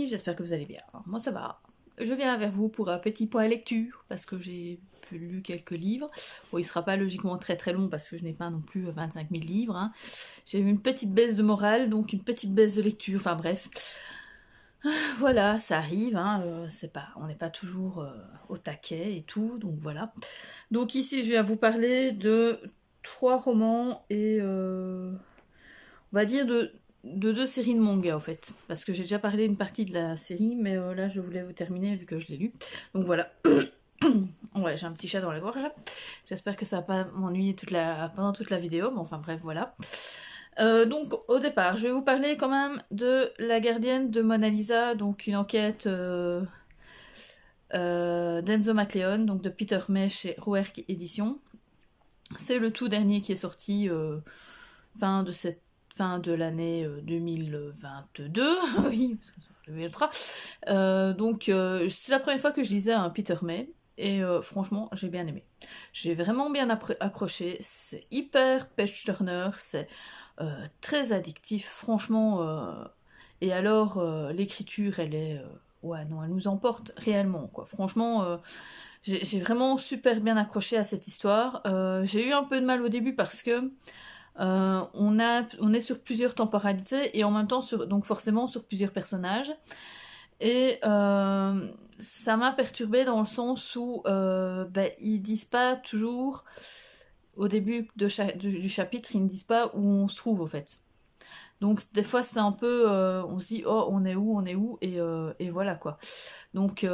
amis, j'espère que vous allez bien. Moi ça va. Je viens vers vous pour un petit point lecture, parce que j'ai lu quelques livres. Bon, il sera pas logiquement très très long, parce que je n'ai pas non plus 25 000 livres. Hein. J'ai eu une petite baisse de morale, donc une petite baisse de lecture, enfin bref. Voilà, ça arrive, hein, on n'est pas toujours au taquet et tout, donc voilà. Donc ici, je viens vous parler de 3 romans et on va dire de 2 séries de manga en fait, parce que j'ai déjà parlé d'une partie de la série, mais là je voulais vous terminer vu que je l'ai lu. Donc voilà. Ouais, j'ai un petit chat dans la gorge. J'espère que ça va pas m'ennuyer pendant toute la vidéo, mais enfin bref, voilà. Donc au départ, je vais vous parler quand même de La gardienne de Mona Lisa, donc une enquête d'Enzo McLeon, donc de Peter May chez Rouergue Éditions. C'est le tout dernier qui est sorti fin de l'année 2022, oui, parce que c'est 2023. Donc c'est la première fois que je lisais un Peter May, et franchement j'ai bien aimé. J'ai vraiment bien accroché, c'est hyper page-turner, c'est très addictif, franchement, et alors l'écriture elle est... ouais non, elle nous emporte réellement, quoi. Franchement, j'ai vraiment super bien accroché à cette histoire. J'ai eu un peu de mal au début parce que on est sur plusieurs temporalités et en même temps donc forcément sur plusieurs personnages. Et ça m'a perturbée dans le sens où ils disent pas toujours, au début du chapitre, ils ne disent pas où on se trouve, au fait. Donc des fois c'est un peu, on se dit oh on est où, et voilà quoi. Donc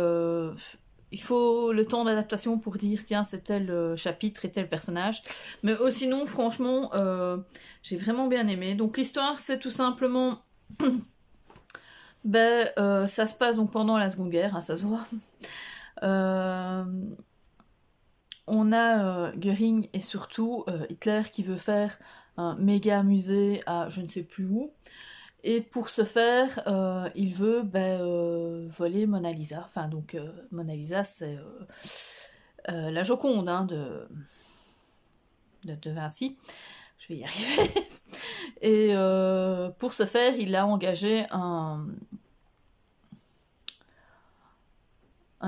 il faut le temps d'adaptation pour dire tiens c'est tel chapitre et tel personnage. Mais sinon franchement j'ai vraiment bien aimé. Donc l'histoire c'est tout simplement ça se passe donc pendant la Seconde Guerre, hein, ça se voit. On a Göring et surtout Hitler qui veut faire un méga musée à je ne sais plus où. Et pour ce faire, il veut voler Mona Lisa. Enfin, donc, Mona Lisa, c'est la Joconde hein, de Vinci. Je vais y arriver. Et pour ce faire, il a engagé un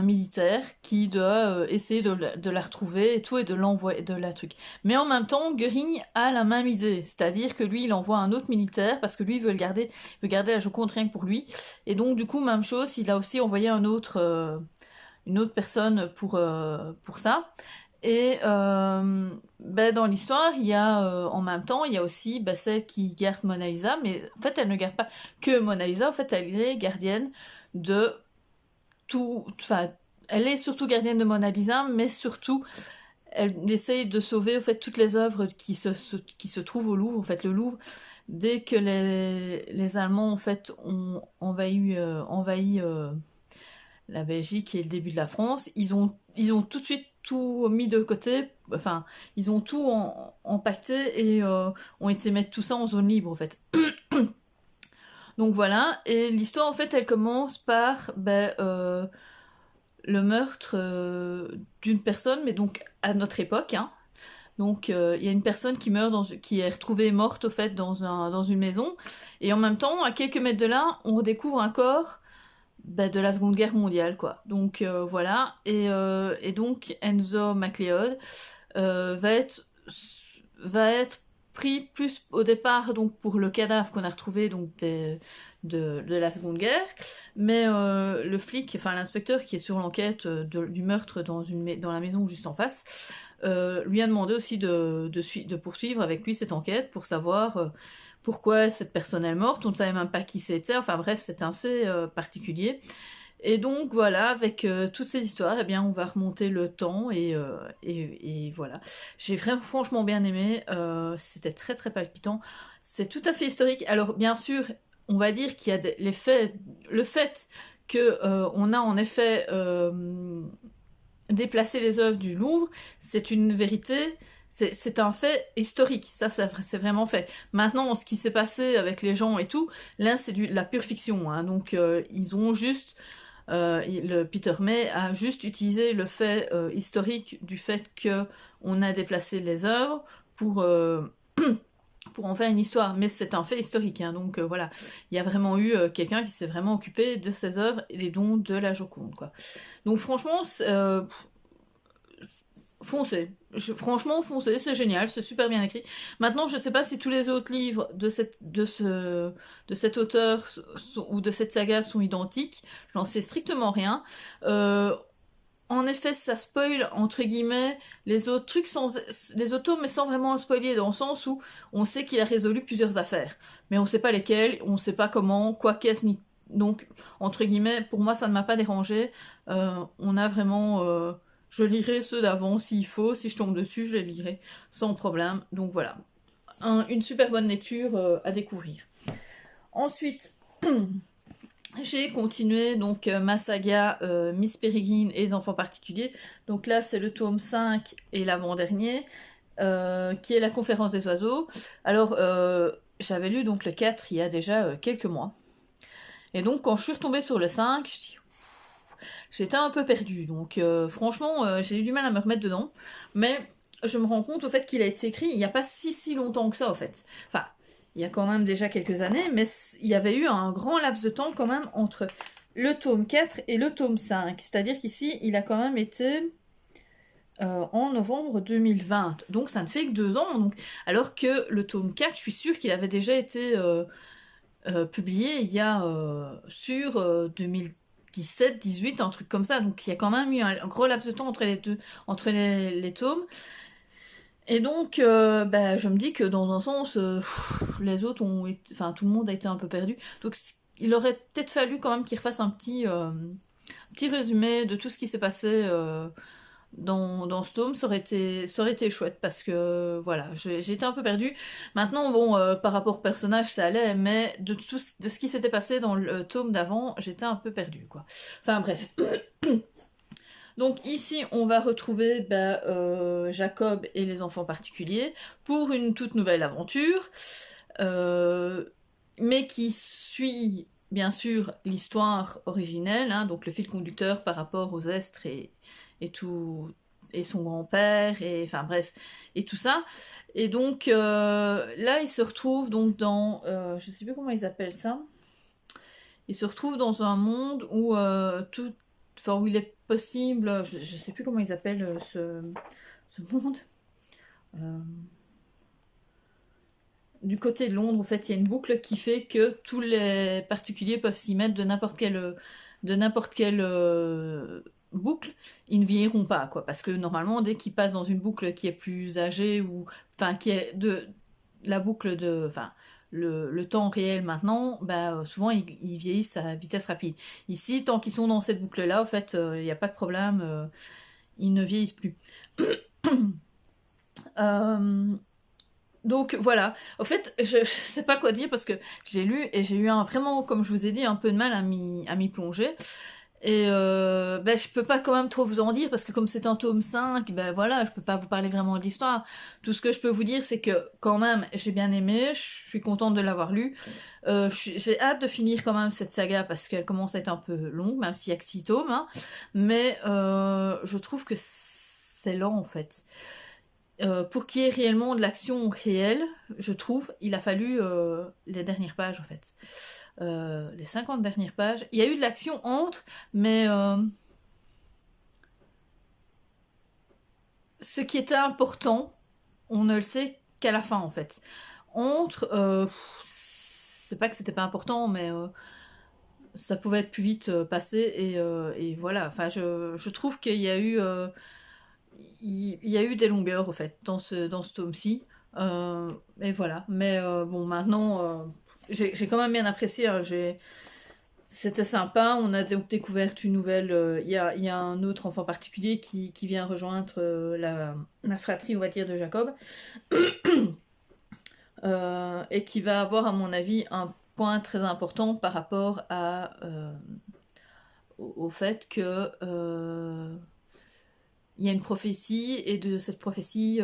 militaire qui doit essayer de la retrouver et tout, et de l'envoyer, de la truc. Mais en même temps, Göring a la même idée, c'est-à-dire que lui, il envoie un autre militaire, parce que lui, il veut garder la Joconde rien que pour lui, et donc du coup, même chose, il a aussi envoyé une autre personne pour ça. Et dans l'histoire, il y a en même temps, il y a aussi celle qui garde Mona Lisa, mais en fait, elle ne garde pas que Mona Lisa, en fait, elle est gardienne de tout, enfin, elle est surtout gardienne de Mona Lisa, mais surtout, elle essaye de sauver, en fait, toutes les œuvres qui se trouvent au Louvre. En fait, le Louvre, dès que les Allemands, en fait, ont envahi la Belgique et le début de la France, ils ont tout de suite tout mis de côté, enfin, ils ont tout empaqueté et ont été mettre tout ça en zone libre, en fait. Donc voilà, et l'histoire en fait elle commence par le meurtre d'une personne, mais donc à notre époque, hein. Donc il y a une personne qui meurt, qui est retrouvée morte au fait dans une maison, et en même temps, à quelques mètres de là, on redécouvre un corps de la Seconde Guerre mondiale, quoi. Donc voilà, et donc Enzo McLeod va être pris plus au départ donc pour le cadavre qu'on a retrouvé donc de la Seconde Guerre, mais le flic, enfin l'inspecteur qui est sur l'enquête du meurtre dans la maison juste en face, lui a demandé aussi de poursuivre avec lui cette enquête pour savoir pourquoi cette personne est morte. On ne savait même pas qui c'était, enfin bref, c'était assez particulier. Et donc voilà, avec toutes ces histoires, eh bien on va remonter le temps et voilà. J'ai vraiment franchement bien aimé, c'était très très palpitant, c'est tout à fait historique. Alors bien sûr, on va dire qu'il y a le fait que on a en effet déplacé les œuvres du Louvre, c'est une vérité. C'est un fait historique, ça c'est vraiment fait. Maintenant, ce qui s'est passé avec les gens et tout, là c'est de la pure fiction, hein, donc ils ont juste... le Peter May a juste utilisé le fait historique du fait que on a déplacé les œuvres pour pour en faire une histoire, mais c'est un fait historique, hein, donc voilà, il y a vraiment eu quelqu'un qui s'est vraiment occupé de ces œuvres et donc de la Joconde, quoi. Donc franchement, foncez. Franchement, foncez, c'est génial, c'est super bien écrit. Maintenant, je sais pas si tous les autres livres de cet auteur ou de cette saga sont identiques, j'en sais strictement rien. En effet, ça spoil, entre guillemets, les autres trucs, les autres tomes, mais sans vraiment spoiler, dans le sens où on sait qu'il a résolu plusieurs affaires. Mais on sait pas lesquelles, on sait pas comment, quoi qu'est-ce, ni... Donc, entre guillemets, pour moi, ça ne m'a pas dérangé. On a vraiment... je lirai ceux d'avant s'il faut, si je tombe dessus, je les lirai sans problème. Donc voilà, une super bonne lecture à découvrir. Ensuite... J'ai continué donc ma saga Miss Peregrine et les enfants particuliers. Donc là, c'est le tome 5 et l'avant-dernier, qui est la conférence des oiseaux. Alors, j'avais lu donc le 4 il y a déjà quelques mois. Et donc, quand je suis retombée sur le 5, j'étais un peu perdue. Donc, franchement, j'ai eu du mal à me remettre dedans. Mais je me rends compte au fait qu'il a été écrit il n'y a pas si longtemps que ça, en fait. Enfin, il y a quand même déjà quelques années, mais il y avait eu un grand laps de temps quand même entre le tome 4 et le tome 5. C'est-à-dire qu'ici, il a quand même été en novembre 2020. Donc ça ne fait que 2 ans. Donc, alors que le tome 4, je suis sûre qu'il avait déjà été publié il y a sur 2017-18, un truc comme ça. Donc il y a quand même eu un gros laps de temps entre les deux, entre les tomes. Et donc, je me dis que dans un sens, les autres ont été... Enfin, tout le monde a été un peu perdu. Donc, il aurait peut-être fallu quand même qu'il refasse un petit résumé de tout ce qui s'est passé dans ce tome. Ça aurait été chouette parce que, voilà, j'ai été un peu perdue. Maintenant, bon, par rapport au personnage, ça allait, mais de ce qui s'était passé dans le tome d'avant, j'étais un peu perdue, quoi. Enfin, bref... Donc ici, on va retrouver Jacob et les enfants particuliers pour une toute nouvelle aventure, mais qui suit bien sûr l'histoire originelle, hein, donc le fil conducteur par rapport aux estres et tout, et son grand-père, et enfin bref, et tout ça. Et donc là, il se retrouve donc dans, je sais plus comment ils appellent ça, il se retrouve dans un monde où où il est possible, je sais plus comment ils appellent ce monde. Du côté de Londres, en fait, il y a une boucle qui fait que tous les particuliers peuvent s'y mettre de n'importe quelle boucle, ils ne vieilliront pas, quoi. Parce que normalement, dès qu'ils passent dans une boucle qui est plus âgée, ou enfin qui est de la boucle de, enfin le temps réel maintenant, souvent ils vieillissent à vitesse rapide. Ici, tant qu'ils sont dans cette boucle-là, en fait, il n'y a pas de problème, ils ne vieillissent plus. Donc voilà, en fait, je sais pas quoi dire parce que j'ai lu et j'ai eu vraiment, comme je vous ai dit, un peu de mal à m'y plonger. Et je peux pas quand même trop vous en dire parce que comme c'est un tome 5, voilà, je peux pas vous parler vraiment de l'histoire. Tout ce que je peux vous dire, c'est que quand même, j'ai bien aimé, je suis contente de l'avoir lu. J'ai hâte de finir quand même cette saga parce qu'elle commence à être un peu longue, même s'il y a que 6 tomes, hein. Mais je trouve que c'est lent en fait. Pour qu'il y ait réellement de l'action réelle, je trouve, il a fallu les dernières pages en fait. Les 50 dernières pages. Il y a eu de l'action entre, mais ce qui était important, on ne le sait qu'à la fin en fait. Entre, c'est pas que c'était pas important, mais ça pouvait être plus vite passé et voilà. Enfin, je trouve qu'il y a eu il y a eu des longueurs, au fait, dans ce tome-ci. Et voilà. Mais bon, maintenant, j'ai quand même bien apprécié. Hein, c'était sympa. On a donc découvert une nouvelle. Il y a un autre enfant particulier qui vient rejoindre la fratrie, on va dire, de Jacob. Et qui va avoir, à mon avis, un point très important par rapport au fait que il y a une prophétie, et de cette prophétie,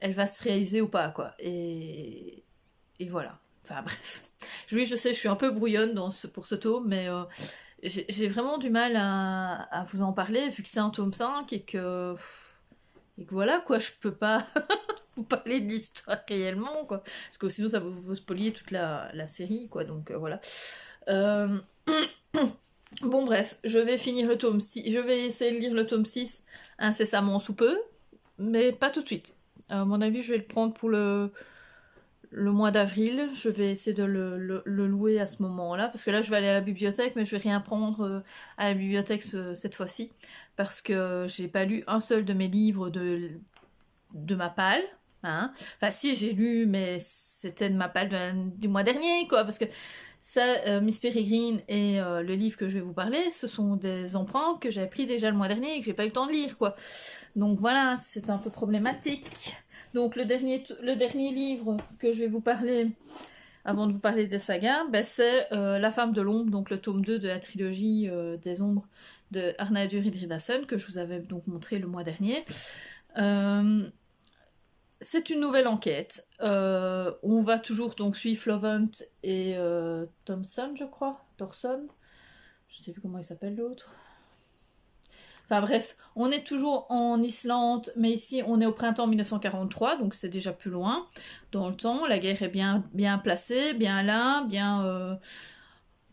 elle va se réaliser ou pas, quoi. Et voilà. Enfin, bref. Oui, je sais, je suis un peu brouillonne pour ce tome, mais j'ai vraiment du mal à vous en parler, vu que c'est un tome 5, et que voilà, quoi, je peux pas... vous parler de l'histoire réellement, quoi. Parce que sinon, ça vous spoilier toute la série, quoi. Donc, voilà. Euh, Bon, bref, je vais finir le tome 6. Je vais essayer de lire le tome 6 incessamment sous peu, mais pas tout de suite. À mon avis, je vais le prendre pour le mois d'avril. Je vais essayer de le louer à ce moment-là, parce que là, je vais aller à la bibliothèque, mais je vais rien prendre à la bibliothèque cette fois-ci, parce que j'ai pas lu un seul de mes livres de ma palle. Hein. Enfin, si, j'ai lu, mais c'était de ma palle du mois dernier, quoi, parce que ça, Miss Peregrine et le livre que je vais vous parler, ce sont des emprunts que j'avais pris déjà le mois dernier et que j'ai pas eu le temps de lire, quoi. Donc voilà, c'est un peu problématique. Donc le dernier livre que je vais vous parler, avant de vous parler des sagas, ben, c'est La Femme de l'Ombre, donc le tome 2 de la trilogie des Ombres de Arnadur Indridason, que je vous avais donc montré le mois dernier. C'est une nouvelle enquête. On va toujours donc suivre Flovent et Thomson, je crois. Thorson. Je sais plus comment il s'appelle l'autre. Enfin bref, on est toujours en Islande, mais ici on est au printemps 1943, donc c'est déjà plus loin dans le temps. La guerre est bien placée, bien là, bien...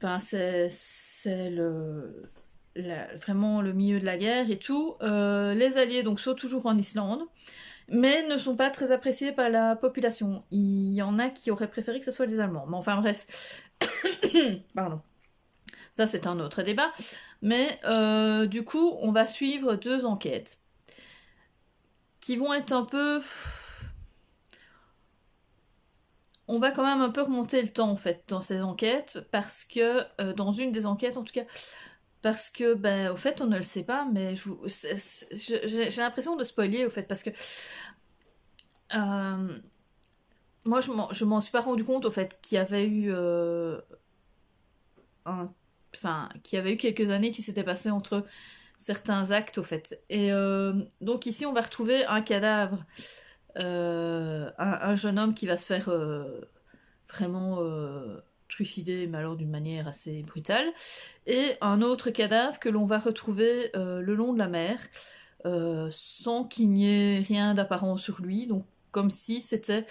Enfin, vraiment le milieu de la guerre et tout. Les Alliés donc sont toujours en Islande, mais ne sont pas très appréciés par la population. Il y en a qui auraient préféré que ce soit les Allemands. Mais enfin bref. Pardon. Ça, c'est un autre débat. Mais du coup, on va suivre 2 enquêtes qui vont être un peu... On va quand même un peu remonter le temps, en fait, dans ces enquêtes, parce que, dans une des enquêtes, en tout cas, parce que, ben, au fait, on ne le sait pas, mais j'ai l'impression de spoiler, au fait, parce que... moi, je m'en suis pas rendu compte, au fait, qu'il y avait eu... qu'il y avait eu quelques années qui s'étaient passées entre certains actes, au fait. Et donc ici, on va retrouver un cadavre, un jeune homme qui va se faire vraiment trucider, mais alors d'une manière assez brutale, et un autre cadavre que l'on va retrouver le long de la mer, sans qu'il n'y ait rien d'apparent sur lui, donc comme si c'était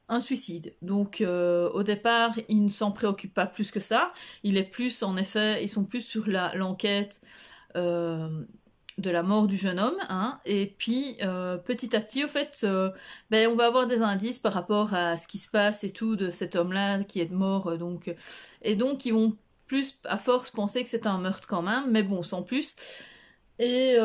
un suicide. Donc au départ, il ne s'en préoccupe pas plus que ça. Il est plus, en effet, ils sont plus sur l'enquête de la mort du jeune homme, hein. Et puis petit à petit, au fait, ben, on va avoir des indices par rapport à ce qui se passe et tout de cet homme-là qui est mort, et donc ils vont plus à force penser que c'est un meurtre quand même, mais bon, sans plus. Et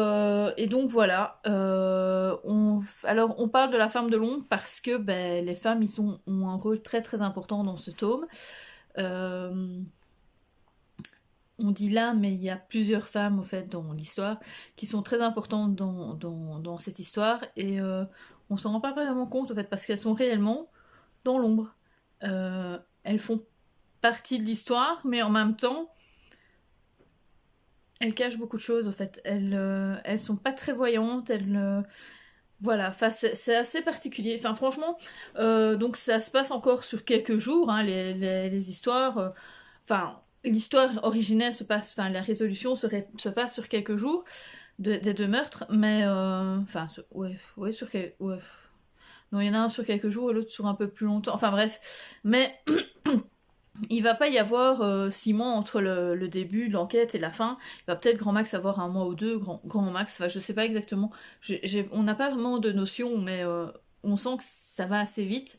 donc voilà, alors on parle de la femme de l'ombre parce que ben, les femmes ont un rôle très très important dans ce tome. Euh, on dit là, mais il y a plusieurs femmes en fait dans l'histoire qui sont très importantes dans cette histoire et on s'en rend pas vraiment compte en fait parce qu'elles sont réellement dans l'ombre. Elles font partie de l'histoire, mais en même temps elles cachent beaucoup de choses, en fait. Elles sont pas très voyantes, voilà, enfin, c'est assez particulier. Enfin, franchement, donc ça se passe encore sur quelques jours, hein, les histoires. Enfin, l'histoire originelle se passe, enfin, la résolution se passe sur quelques jours des 2 meurtres, mais enfin, ouais, ouais. Non, il y en a un sur quelques jours et l'autre sur un peu plus longtemps. Enfin, bref. Mais il va pas y avoir 6 mois entre le début de l'enquête et la fin. Il va peut-être grand max avoir 1 mois ou 2, grand max. Enfin, je sais pas exactement. On n'a pas vraiment de notion, mais on sent que ça va assez vite.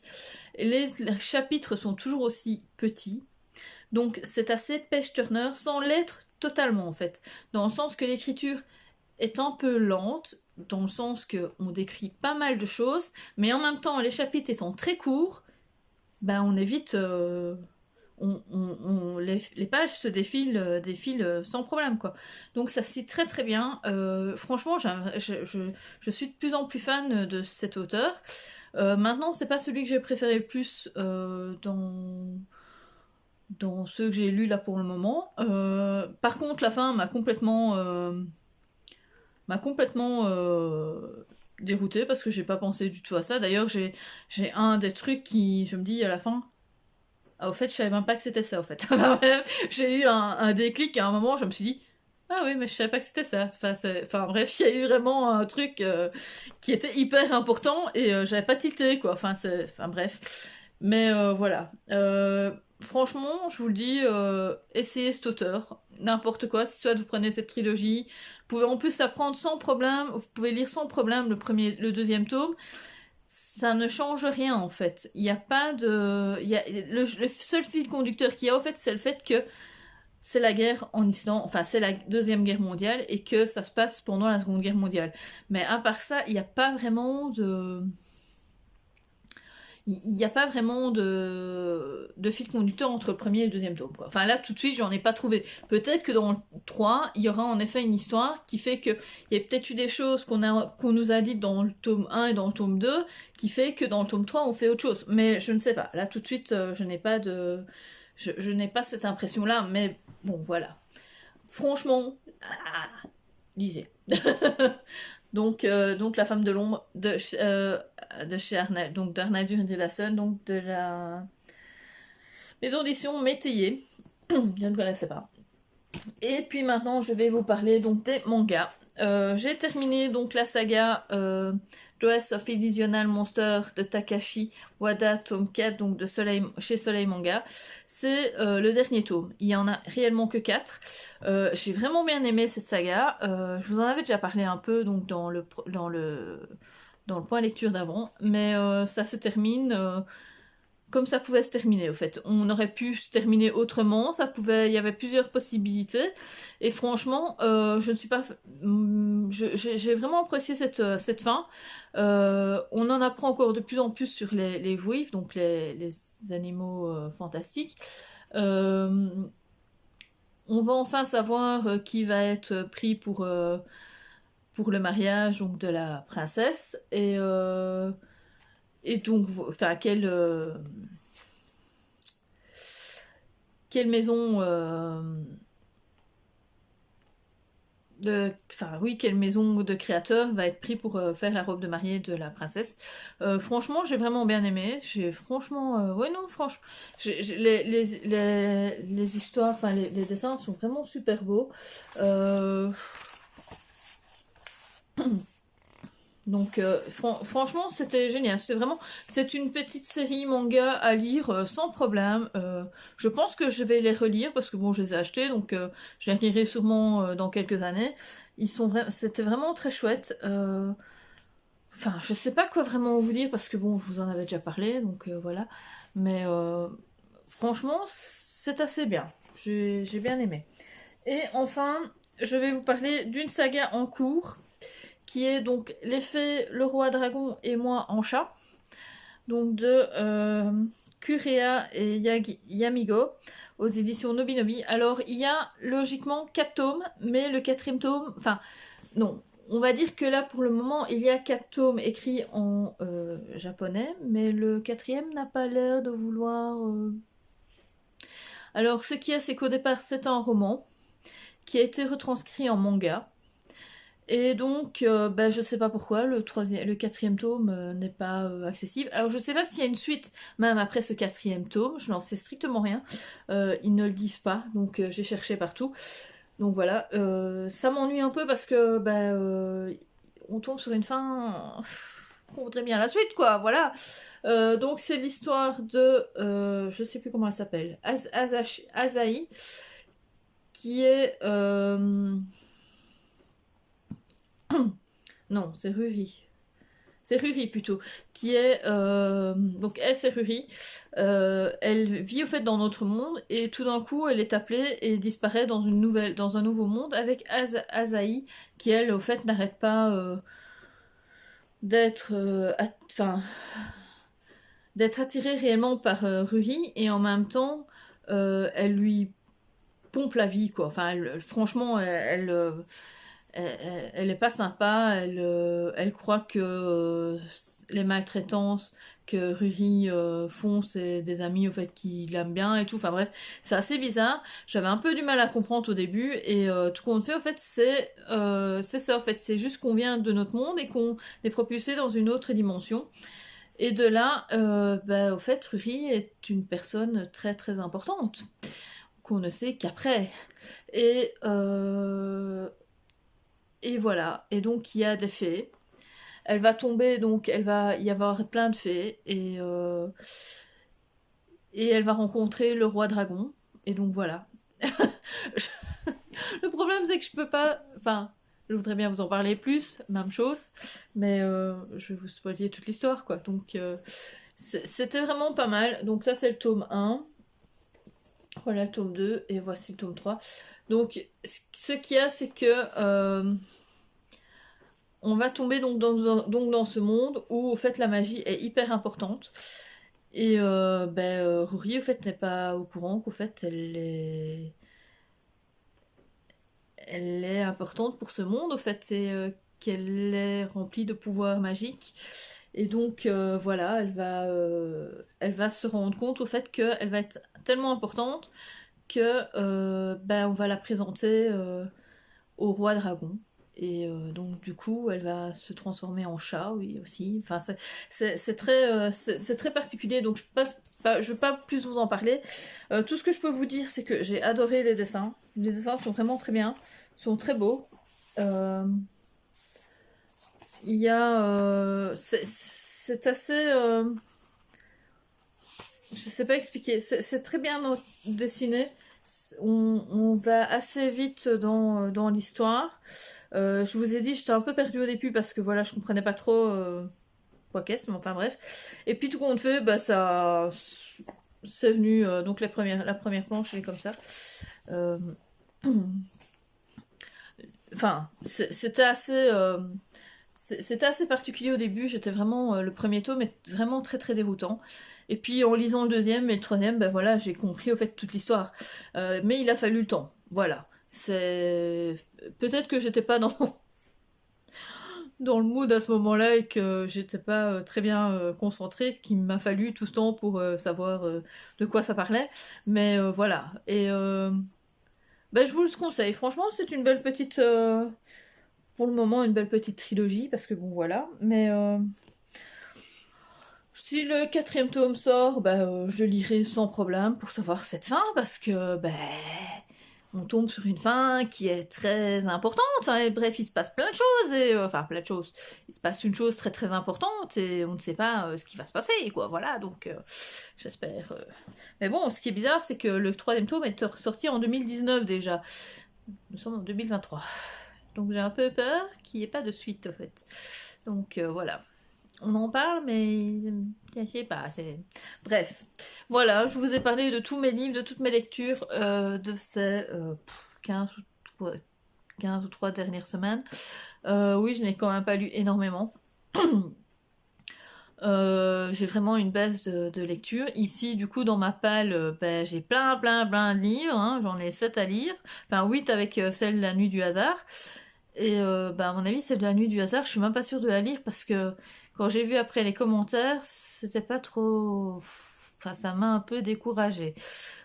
Les chapitres sont toujours aussi petits. Donc c'est assez page-turner, sans l'être totalement en fait. Dans le sens que l'écriture est un peu lente, dans le sens qu'on décrit pas mal de choses, mais en même temps, les chapitres étant très courts, ben on évite... les pages se défilent sans problème, quoi. Donc ça se lit très très bien. Franchement, je suis de plus en plus fan de cet auteur. Maintenant, c'est pas celui que j'ai préféré le plus dans ceux que j'ai lus là pour le moment. Par contre, la fin m'a complètement déroutée parce que j'ai pas pensé du tout à ça. D'ailleurs, j'ai un des trucs qui, je me dis à la fin, ah, au fait, je savais même pas que c'était ça, au fait. J'ai eu un déclic à un moment, je me suis dit, Ah oui, mais je savais pas que c'était ça. Enfin bref, il y a eu vraiment un truc qui était hyper important et j'avais pas tilté, quoi. Enfin bref. Mais voilà. Franchement, je vous le dis, essayez cet auteur. N'importe quoi. Si soit vous prenez cette trilogie, vous pouvez en plus l'apprendre sans problème. Vous pouvez lire sans problème le deuxième tome. Ça ne change rien en fait. Il n'y a pas de. Le seul fil conducteur qu'il y a en fait, c'est le fait que c'est la guerre en Islande, enfin c'est la deuxième guerre mondiale et que ça se passe pendant la seconde guerre mondiale. Mais à part ça, il n'y a pas vraiment de... Il n'y a pas vraiment de fil conducteur entre le premier et le deuxième tome, quoi. Enfin là, tout de suite, j'en ai pas trouvé. Peut-être que dans le 3, il y aura en effet une histoire qui fait que il y a peut-être eu des choses qu'on nous a dites dans le tome 1 et dans le tome 2 qui fait que dans le tome 3, on fait autre chose. Mais je ne sais pas. Là, tout de suite, je n'ai pas de... Je n'ai pas cette impression-là, mais bon, voilà. Franchement, lisez. Donc La Femme de l'ombre de chez Arnaud, donc d'Arnaud Durdivasson, donc de la maison d'édition Métayer. Je ne connaissais pas. Et puis maintenant, je vais vous parler donc des mangas. J'ai terminé donc la saga Dress of Illusional Monster de Takashi Wada, tome 4, donc chez Soleil Manga. C'est le dernier tome. Il y en a réellement que 4. J'ai vraiment bien aimé cette saga. Je vous en avais déjà parlé un peu donc dans le point lecture d'avant, mais ça se termine comme ça pouvait se terminer, au fait. On aurait pu se terminer autrement, il y avait plusieurs possibilités, et franchement, je ne suis pas... J'ai vraiment apprécié cette fin. On en apprend encore de plus en plus sur les Wraiths, donc les animaux fantastiques. On va enfin savoir qui va être pris pour le mariage donc, de la princesse, et donc, enfin, quelle maison quelle maison de créateur va être pris pour faire la robe de mariée de la princesse. Franchement, j'ai vraiment bien aimé. J'ai franchement, ouais non, franchement, les histoires, enfin les dessins sont vraiment super beaux. Donc franchement c'était génial, c'est une petite série manga à lire sans problème. Je pense que je vais les relire parce que bon je les ai achetés donc je les relirai sûrement dans quelques années. C'était vraiment très chouette. Enfin je sais pas quoi vraiment vous dire parce que bon je vous en avais déjà parlé donc voilà. Mais franchement c'est assez bien, j'ai bien aimé. Et enfin je vais vous parler d'une saga en cours qui est donc l'effet Le Roi Dragon et moi en chat, donc de Kurea et Yamigo, aux éditions Nobinobi. Alors, il y a logiquement 4 tomes, mais le 4e tome... Enfin, non, on va dire que là, pour le moment, il y a 4 tomes écrits en japonais, mais le 4e n'a pas l'air de vouloir... Alors, ce qu'il y a, c'est qu'au départ, c'est un roman qui a été retranscrit en manga. Et donc, je sais pas pourquoi, le 4e tome n'est pas accessible. Alors, je sais pas s'il y a une suite, même après ce 4e tome, je n'en sais strictement rien. Ils ne le disent pas, donc j'ai cherché partout. Donc voilà, ça m'ennuie un peu parce que on tombe sur une fin... On voudrait bien la suite, quoi, voilà. Donc, c'est l'histoire de... je sais plus comment elle s'appelle. Asahi, qui est... Non, c'est Ruri. C'est Ruri plutôt, qui est donc elle c'est Ruri. Elle vit au fait dans notre monde et tout d'un coup elle est appelée et disparaît dans un nouveau monde avec Asahi qui elle au fait n'arrête pas d'être d'être attirée réellement par Ruri et en même temps elle lui pompe la vie quoi. Enfin franchement elle est pas sympa, elle croit que les maltraitances que Ruri font, c'est des amis au fait qui l'aiment bien et tout, enfin bref, c'est assez bizarre, j'avais un peu du mal à comprendre au début, et tout qu'on fait au fait c'est ça en fait, c'est juste qu'on vient de notre monde et qu'on est propulsé dans une autre dimension, et de là, au fait Ruri est une personne très très importante. qu'on ne sait qu'après. Et, et voilà, et donc il y a des fées. Elle va tomber, donc elle va y avoir plein de fées, et elle va rencontrer le roi dragon, et donc voilà. Le problème c'est que je peux pas... Enfin, je voudrais bien vous en parler plus, même chose, mais je vais vous spoiler toute l'histoire, quoi. Donc c'était vraiment pas mal. Donc ça c'est le tome 1. Voilà le tome 2, et voici le tome 3. Donc ce qu'il y a, c'est que... on va tomber donc dans ce monde où, au fait, la magie est hyper importante. Et Rory, au fait, n'est pas au courant qu'au fait, elle est importante pour ce monde, au fait, c'est qu'elle est remplie de pouvoirs magiques. Et donc, voilà, elle va se rendre compte, au fait, qu'elle va être tellement importante que on va la présenter au roi dragon. Et donc du coup, elle va se transformer en chat, oui, aussi. Enfin, c'est très particulier, donc je vais pas plus vous en parler. Tout ce que je peux vous dire, c'est que j'ai adoré les dessins. Les dessins sont vraiment très bien, sont très beaux. Il y a... c'est assez... je sais pas expliquer. C'est très bien dessiné. On va assez vite dans l'histoire. Je vous ai dit, j'étais un peu perdue au début parce que voilà, je comprenais pas trop quoi qu'est-ce, mais enfin bref. Et puis tout compte fait, ça c'est venu. Donc la première planche, elle est comme ça. Enfin, c'était assez. C'était assez particulier au début, j'étais vraiment... le premier tome est vraiment très très déroutant. Et puis en lisant le deuxième et le troisième, voilà, j'ai compris au fait toute l'histoire. Mais il a fallu le temps, voilà. C'est... Peut-être que j'étais pas dans le mood à ce moment-là et que j'étais pas très bien concentrée, qu'il m'a fallu tout ce temps pour savoir de quoi ça parlait. Mais voilà. Et je vous le conseille. Franchement, c'est une belle petite... pour le moment, une belle petite trilogie, parce que bon, voilà. Mais si le quatrième tome sort, je lirai sans problème pour savoir cette fin, parce que, on tombe sur une fin qui est très importante. Hein, et bref, il se passe plein de choses, et enfin, plein de choses. Il se passe une chose très très importante, et on ne sait pas ce qui va se passer, quoi. Voilà, donc j'espère. Mais bon, ce qui est bizarre, c'est que le troisième tome est sorti en 2019 déjà. Nous sommes en 2023. Donc j'ai un peu peur qu'il n'y ait pas de suite, en fait. Donc voilà. On en parle, mais je sais pas. Bref. Voilà, je vous ai parlé de tous mes livres, de toutes mes lectures de ces 15 ou 3 dernières semaines. Oui, je n'ai quand même pas lu énormément. J'ai vraiment une base de lecture. Ici, du coup, dans ma palle, j'ai plein de livres. Hein. J'en ai 7 à lire. Enfin, 8 avec celle de La Nuit du hasard. Et à mon avis, celle de La Nuit du hasard, je suis même pas sûre de la lire parce que quand j'ai vu après les commentaires, c'était pas trop... Enfin, ça m'a un peu découragée.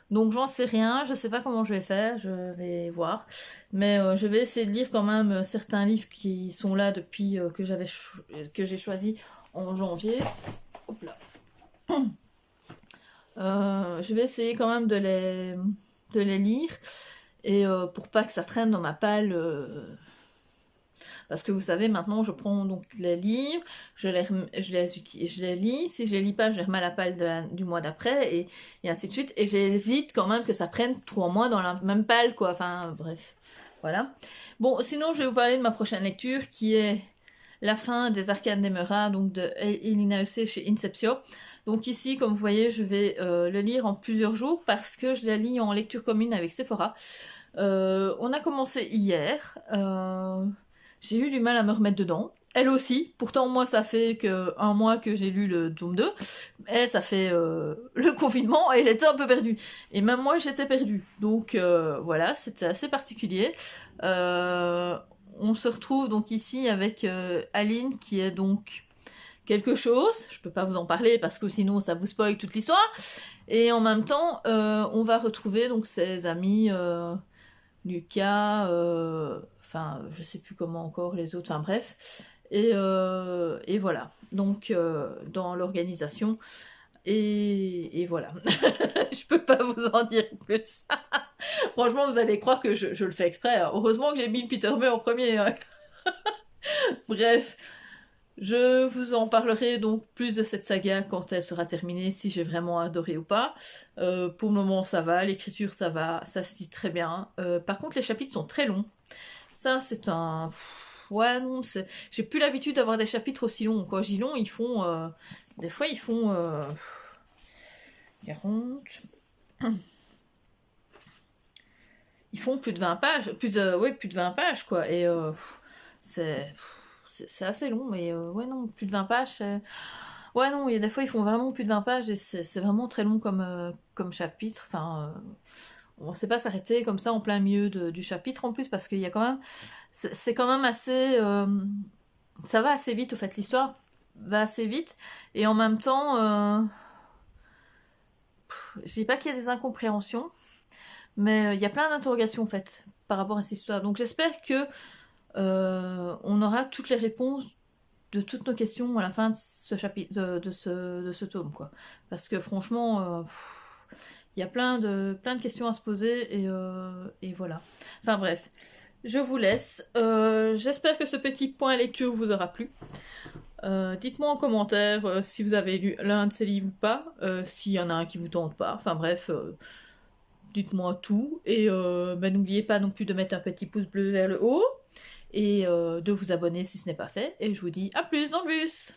Donc j'en sais rien, je sais pas comment je vais faire, je vais voir. Mais je vais essayer de lire quand même certains livres qui sont là depuis que j'ai choisi en janvier. Hop là. Je vais essayer quand même de les lire. Et pour pas que ça traîne dans ma palle... Parce que vous savez, maintenant, je prends donc les livres, je les lis. Si je les lis pas, je les remets à la palle du mois d'après, et ainsi de suite. Et j'évite quand même que ça prenne 3 mois dans la même palle, quoi. Enfin, bref. Voilà. Bon, sinon, je vais vous parler de ma prochaine lecture, qui est La fin des Arcanes d'Emera, donc de Elina Essay chez Inceptio. Donc ici, comme vous voyez, je vais le lire en plusieurs jours, parce que je la lis en lecture commune avec Sephora. On a commencé hier... J'ai eu du mal à me remettre dedans. Elle aussi. Pourtant, moi, ça fait un mois que j'ai lu le tome 2. Elle, ça fait le confinement et elle était un peu perdue. Et même moi, j'étais perdue. Donc, voilà, c'était assez particulier. On se retrouve donc ici avec Aline, qui est donc quelque chose. Je peux pas vous en parler parce que sinon, ça vous spoil toute l'histoire. Et en même temps, on va retrouver donc ses amis... Lucas, enfin, je sais plus comment encore les autres, enfin bref. Et voilà. Donc, dans l'organisation. Et voilà. Je peux pas vous en dire plus. Franchement, vous allez croire que je le fais exprès. Hein. Heureusement que j'ai mis Peter May en premier. Hein. Bref, je vous en parlerai donc plus de cette saga quand elle sera terminée, si j'ai vraiment adoré ou pas. Pour le moment, ça va, l'écriture, ça va, ça se lit très bien. Par contre, les chapitres sont très longs. Ça, c'est un... Ouais, non, j'ai plus l'habitude d'avoir des chapitres aussi longs. Quand je dis long, ils font... Des fois, ils font... 40... Ils font plus de 20 pages. Plus de 20 pages, quoi. Et c'est assez long, mais ouais, non, plus de 20 pages, ouais, non, il y a des fois, ils font vraiment plus de 20 pages, et c'est vraiment très long comme chapitre. Enfin, on ne sait pas s'arrêter comme ça en plein milieu du chapitre, en plus, parce qu'il y a quand même... C'est quand même assez... ça va assez vite, au fait, l'histoire va assez vite, et en même temps... je dis pas qu'il y a des incompréhensions, mais il y a plein d'interrogations, en fait, par rapport à cette histoire. Donc j'espère que on aura toutes les réponses de toutes nos questions à la fin de ce chapitre, de ce tome, quoi. Parce que franchement, il y a plein de questions à se poser, et voilà. Enfin bref, je vous laisse. J'espère que ce petit point lecture vous aura plu. Dites-moi en commentaire si vous avez lu l'un de ces livres ou pas, s'il y en a un qui vous tente pas. Enfin bref, dites-moi tout. Et n'oubliez pas non plus de mettre un petit pouce bleu vers le haut et de vous abonner si ce n'est pas fait. Et je vous dis à plus dans le bus!